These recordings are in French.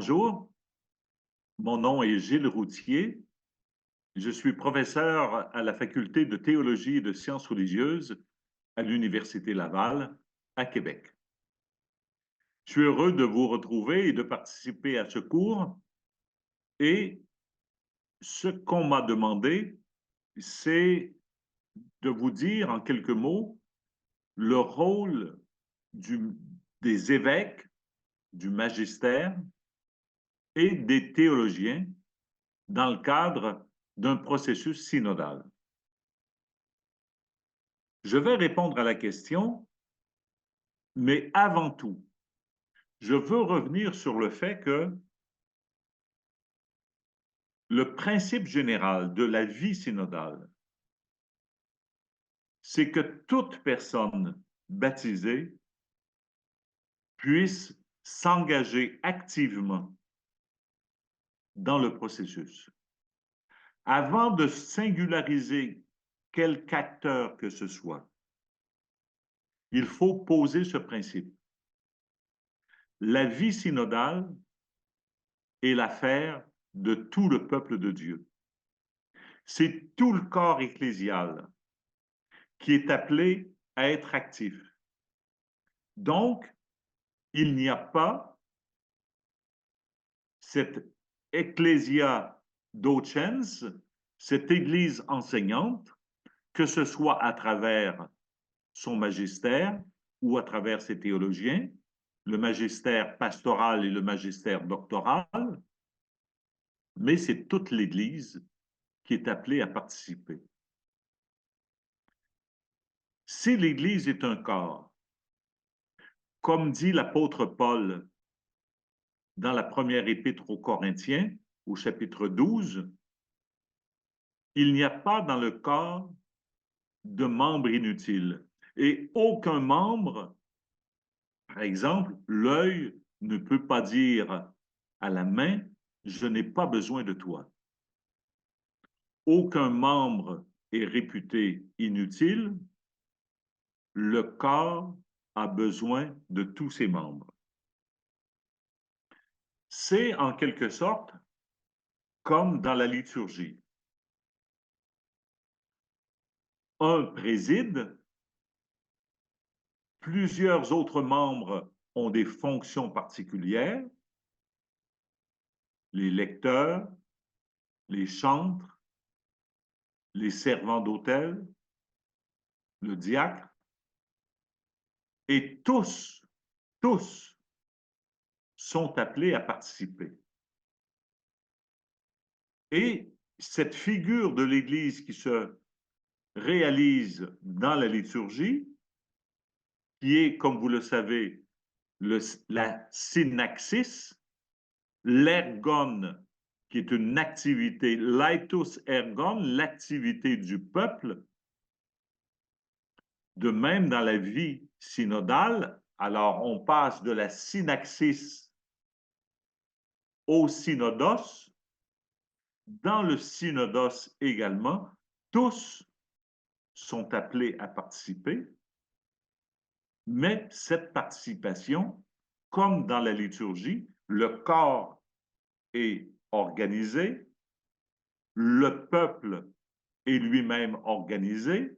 Bonjour, mon nom est Gilles Routier. Je suis professeur à la Faculté de théologie et de sciences religieuses à l'Université Laval, à Québec. Je suis heureux de vous retrouver et de participer à ce cours. Et ce qu'on m'a demandé, c'est de vous dire en quelques mots le rôle des évêques, du magistère et des théologiens dans le cadre d'un processus synodal. Je vais répondre à la question, mais avant tout, je veux revenir sur le fait que le principe général de la vie synodale, c'est que toute personne baptisée puisse s'engager activement dans le processus. Avant de singulariser quelque acteur que ce soit, il faut poser ce principe. La vie synodale est l'affaire de tout le peuple de Dieu. C'est tout le corps ecclésial qui est appelé à être actif. Donc, il n'y a pas cette ecclésia docens, cette église enseignante, que ce soit à travers son magistère ou à travers ses théologiens, le magistère pastoral et le magistère doctoral, mais c'est toute l'Église qui est appelée à participer. Si l'Église est un corps, comme dit l'apôtre Paul dans la première épître aux Corinthiens, au chapitre 12, il n'y a pas dans le corps de membres inutiles. Et aucun membre, par exemple, l'œil ne peut pas dire à la main, je n'ai pas besoin de toi. Aucun membre est réputé inutile. Le corps a besoin de tous ses membres. C'est en quelque sorte comme dans la liturgie. Un préside, plusieurs autres membres ont des fonctions particulières, les lecteurs, les chantres, les servants d'autel, le diacre, et tous sont appelés à participer. Et cette figure de l'Église qui se réalise dans la liturgie, qui est, comme vous le savez, la synaxis, l'ergon, qui est une activité, laetus ergon, l'activité du peuple. De même, dans la vie synodale, alors on passe de la synaxis au synodos. Dans le synodos également, tous sont appelés à participer, mais cette participation, comme dans la liturgie, le corps est organisé, le peuple est lui-même organisé.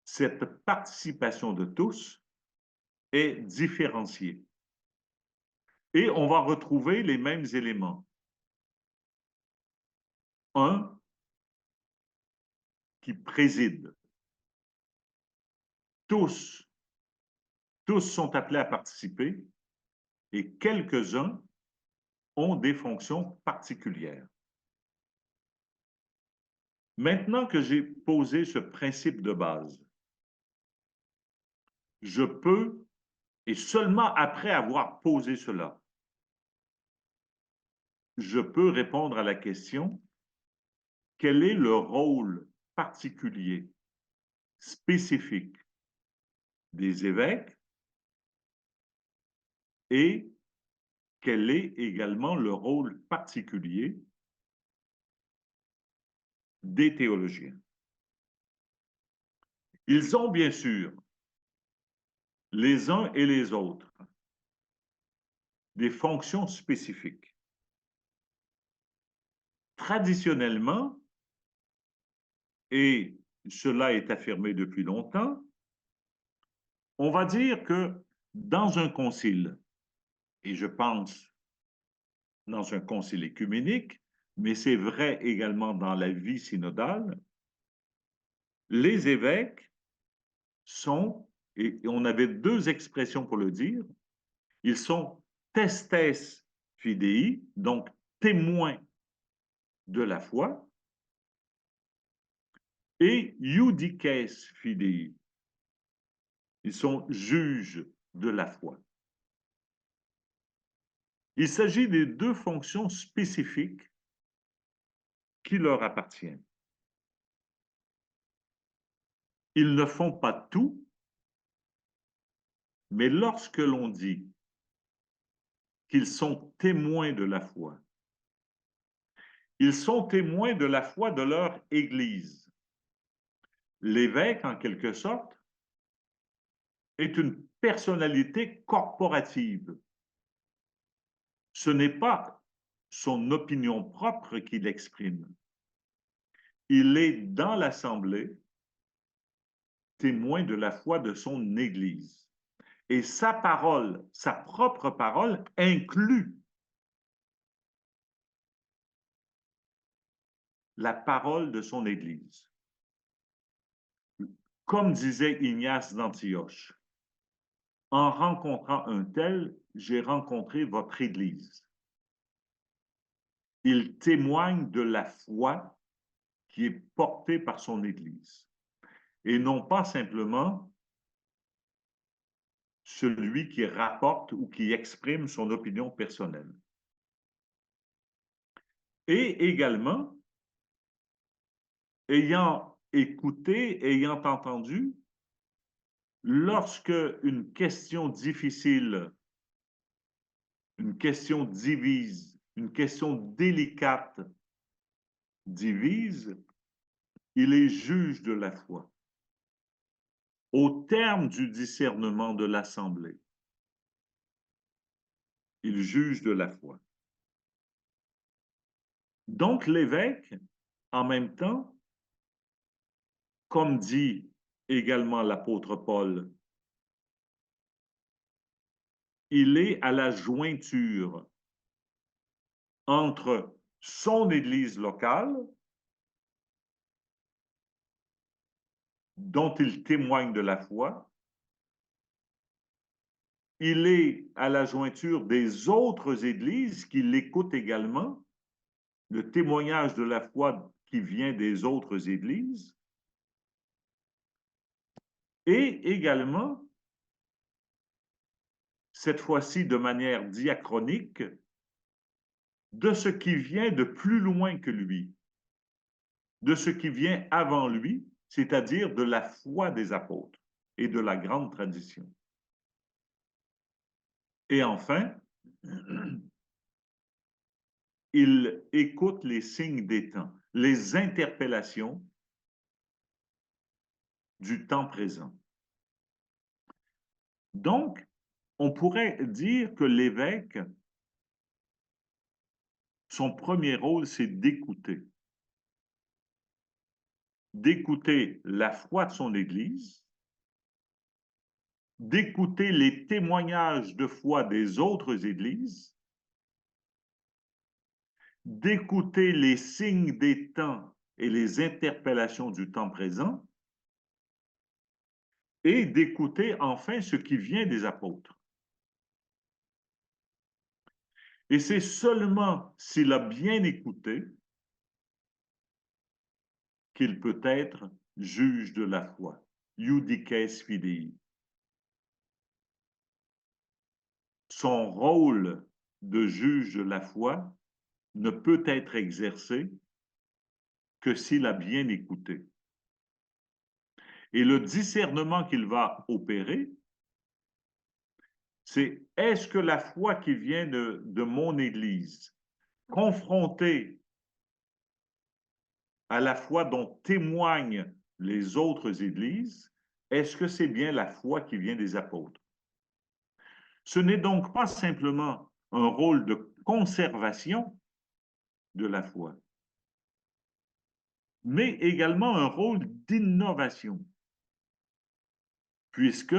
Cette participation de tous est différenciée. Et on va retrouver les mêmes éléments. Un qui préside. Tous sont appelés à participer et quelques-uns ont des fonctions particulières. Maintenant que j'ai posé ce principe de base, je peux, et seulement après avoir posé cela, je peux répondre à la question, quel est le rôle particulier, spécifique des évêques et quel est également le rôle particulier des théologiens. Ils ont bien sûr, les uns et les autres, des fonctions spécifiques. Traditionnellement, et cela est affirmé depuis longtemps, on va dire que dans un concile, et je pense dans un concile écuménique, mais c'est vrai également dans la vie synodale, les évêques sont, et on avait deux expressions pour le dire, ils sont testes fidei, donc témoins de la foi, et iudices fidei, ils sont juges de la foi. Il s'agit des deux fonctions spécifiques qui leur appartiennent. Ils ne font pas tout, mais lorsque l'on dit qu'ils sont témoins de la foi, ils sont témoins de la foi de leur Église. L'évêque, en quelque sorte, est une personnalité corporative. Ce n'est pas son opinion propre qu'il exprime. Il est dans l'Assemblée témoin de la foi de son Église. Et sa parole, sa propre parole, inclut la parole de son Église. Comme disait Ignace d'Antioche, en rencontrant un tel, j'ai rencontré votre Église. Il témoigne de la foi qui est portée par son Église, et non pas simplement celui qui rapporte ou qui exprime son opinion personnelle. Et également, ayant écouté, ayant entendu, lorsque une question difficile, une question divise, une question délicate divise, il est juge de la foi. Au terme du discernement de l'Assemblée, il juge de la foi. Donc l'évêque, en même temps, comme dit également l'apôtre Paul, il est à la jointure entre son Église locale, dont il témoigne de la foi, il est à la jointure des autres Églises qui l'écoutent également, le témoignage de la foi qui vient des autres Églises, et également, cette fois-ci de manière diachronique, de ce qui vient de plus loin que lui, de ce qui vient avant lui, c'est-à-dire de la foi des apôtres et de la grande tradition. Et enfin, il écoute les signes des temps, les interpellations du temps présent. Donc, on pourrait dire que l'évêque, son premier rôle, c'est d'écouter. D'écouter la foi de son Église, d'écouter les témoignages de foi des autres Églises, d'écouter les signes des temps et les interpellations du temps présent, et d'écouter enfin ce qui vient des apôtres. Et c'est seulement s'il a bien écouté qu'il peut être juge de la foi, iudices fidei. Son rôle de juge de la foi ne peut être exercé que s'il a bien écouté. Et le discernement qu'il va opérer, c'est est-ce que la foi qui vient de mon Église, confrontée à la foi dont témoignent les autres Églises, est-ce que c'est bien la foi qui vient des apôtres? Ce n'est donc pas simplement un rôle de conservation de la foi, mais également un rôle d'innovation, puisque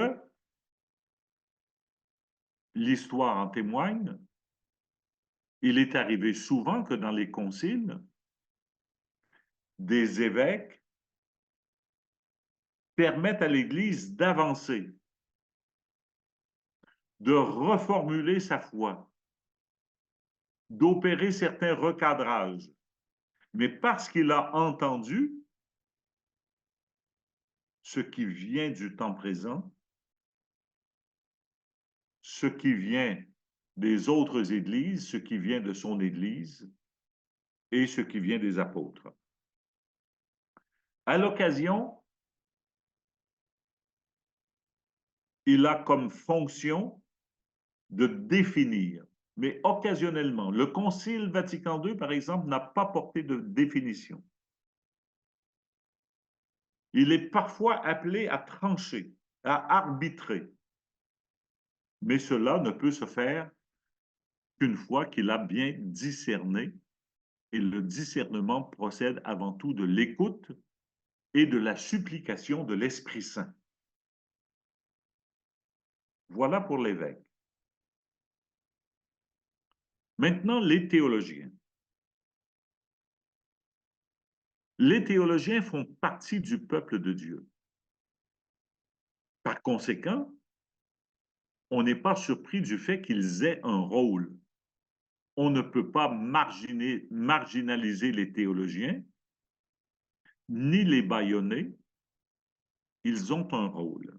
l'histoire en témoigne, il est arrivé souvent que dans les conciles, des évêques permettent à l'Église d'avancer, de reformuler sa foi, d'opérer certains recadrages. Mais parce qu'il a entendu ce qui vient du temps présent, ce qui vient des autres églises, ce qui vient de son Église et ce qui vient des apôtres. À l'occasion, il a comme fonction de définir, mais occasionnellement. Le Concile Vatican II, par exemple, n'a pas porté de définition. Il est parfois appelé à trancher, à arbitrer, mais cela ne peut se faire qu'une fois qu'il a bien discerné, et le discernement procède avant tout de l'écoute et de la supplication de l'Esprit Saint. Voilà pour l'évêque. Maintenant, les théologiens. Les théologiens font partie du peuple de Dieu. Par conséquent, on n'est pas surpris du fait qu'ils aient un rôle. On ne peut pas marginaliser les théologiens, ni les bâillonner. Ils ont un rôle.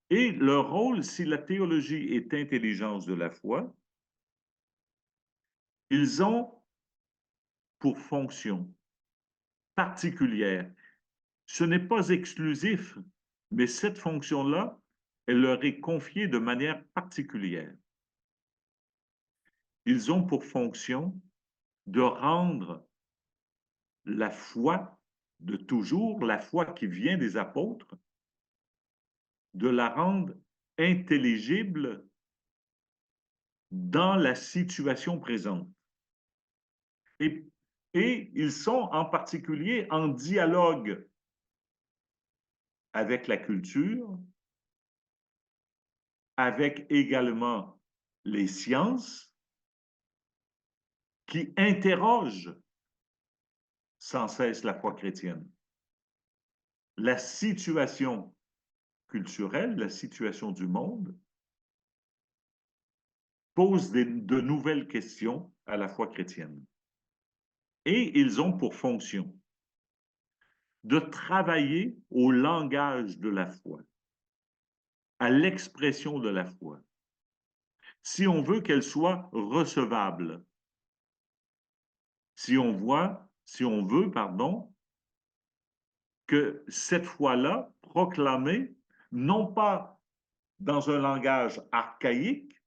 Et leur rôle, si la théologie est intelligence de la foi, ils ont pour fonction particulière. Ce n'est pas exclusif, mais cette fonction-là, elle leur est confiée de manière particulière. Ils ont pour fonction de rendre la foi de toujours, la foi qui vient des apôtres, de la rendre intelligible dans la situation présente. Et, et ils sont en particulier en dialogue avec la culture, avec également les sciences, qui interrogent sans cesse la foi chrétienne. La situation culturelle, la situation du monde, pose de nouvelles questions à la foi chrétienne. Et ils ont pour fonction de travailler au langage de la foi, à l'expression de la foi, si on veut qu'elle soit recevable, si on veut, que cette foi-là, proclamée, non pas dans un langage archaïque,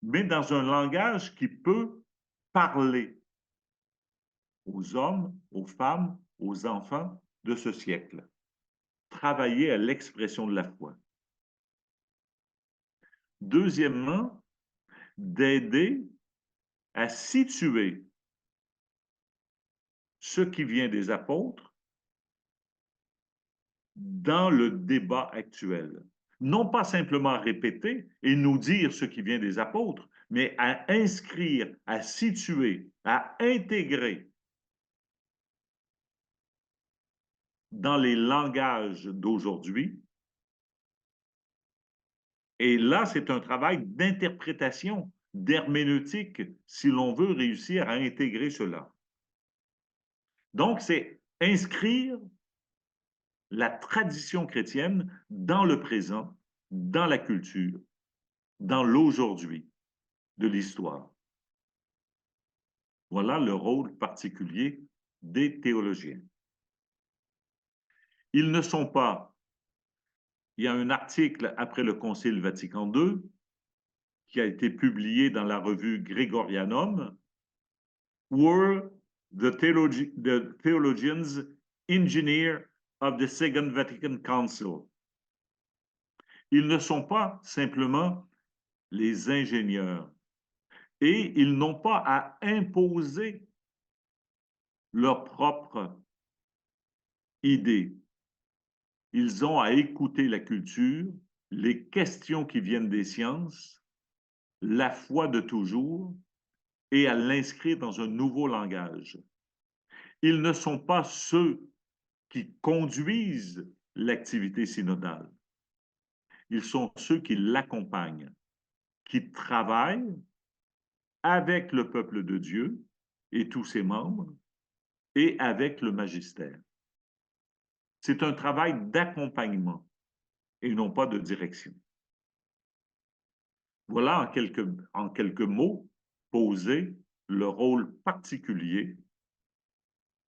mais dans un langage qui peut parler aux hommes, aux femmes, aux enfants de ce siècle. Travailler à l'expression de la foi. Deuxièmement, d'aider à situer ce qui vient des apôtres dans le débat actuel. Non pas simplement répéter et nous dire ce qui vient des apôtres, mais à inscrire, à situer, à intégrer dans les langages d'aujourd'hui. Et là, c'est un travail d'interprétation, d'herméneutique, si l'on veut réussir à intégrer cela. Donc, c'est inscrire la tradition chrétienne dans le présent, dans la culture, dans l'aujourd'hui de l'histoire. Voilà le rôle particulier des théologiens. Ils ne sont pas, il y a un article après le Concile Vatican II qui a été publié dans la revue Gregorianum, Were the theologians engineer of the Second Vatican Council. Ils ne sont pas simplement les ingénieurs. Et ils n'ont pas à imposer leur propre idée. Ils ont à écouter la culture, les questions qui viennent des sciences, la foi de toujours, et à l'inscrire dans un nouveau langage. Ils ne sont pas ceux qui conduisent l'activité synodale. Ils sont ceux qui l'accompagnent, qui travaillent avec le peuple de Dieu et tous ses membres et avec le magistère. C'est un travail d'accompagnement et non pas de direction. Voilà en quelques mots posé le rôle particulier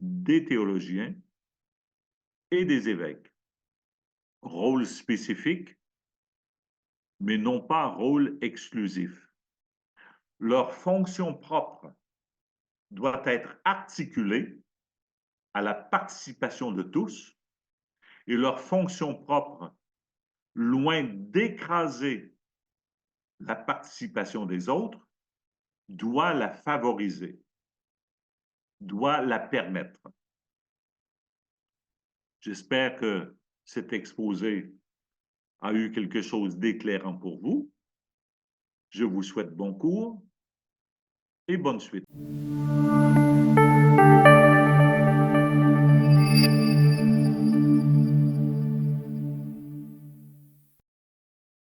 des théologiens et des évêques. Rôle spécifique, mais non pas rôle exclusif. Leur fonction propre doit être articulée à la participation de tous et leur fonction propre, loin d'écraser la participation des autres, doit la favoriser, doit la permettre. J'espère que cet exposé a eu quelque chose d'éclairant pour vous. Je vous souhaite bon cours et bonne suite.